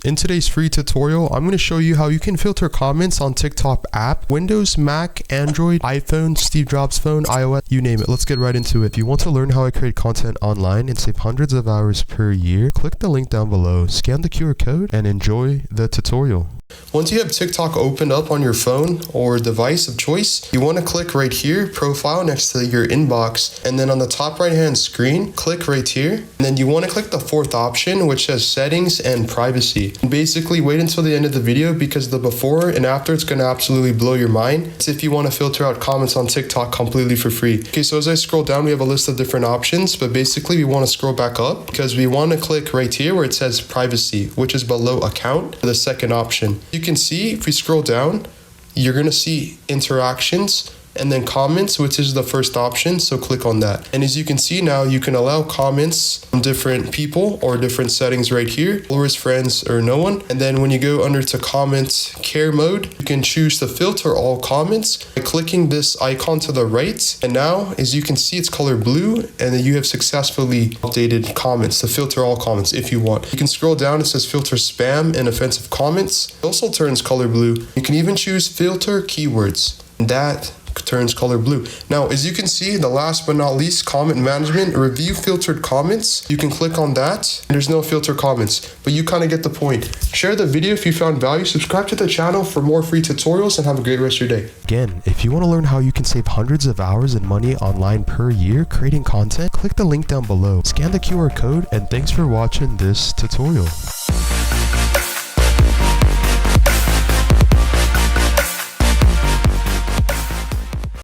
In today's free tutorial, I'm going to show you how you can filter comments on TikTok app, Windows, Mac, Android, iPhone, Steve Jobs phone, iOS, you name it. Let's get right into it. If you want to learn how I create content online and save hundreds of hours per year, click the link down below, scan the QR code, and enjoy the tutorial. Once you have TikTok opened up on your phone or device of choice, you want to click right here, profile next to your inbox, and then on the top right hand screen, click right here. And then you want to click the fourth option, which says settings and privacy. And basically wait until the end of the video because the before and after it's going to absolutely blow your mind. It's if you want to filter out comments on TikTok completely for free. Okay, so as I scroll down, we have a list of different options, but basically we want to scroll back up because we want to click right here where it says privacy, which is below account, the second option. You can see if we scroll down, you're going to see interactions and then comments, which is the first option. So click on that. And as you can see now, you can allow comments from different people or different settings right here, followers, friends, or no one. And then when you go under to comments care mode, you can choose to filter all comments by clicking this icon to the right. And now, as you can see, it's color blue, and then you have successfully updated comments to filter all comments if you want. You can scroll down, it says filter spam and offensive comments. It also turns color blue. You can even choose filter keywords. That turns color blue. Now, as you can see, the last but not least, comment management, review filtered comments. You can click on that. There's no filter comments, but you kind of get the point. Share the video if you found value. Subscribe to the channel for more free tutorials and have a great rest of your day. Again, if you want to learn how you can save hundreds of hours and money online per year creating content, click the link down below, scan the QR code, and thanks for watching this tutorial.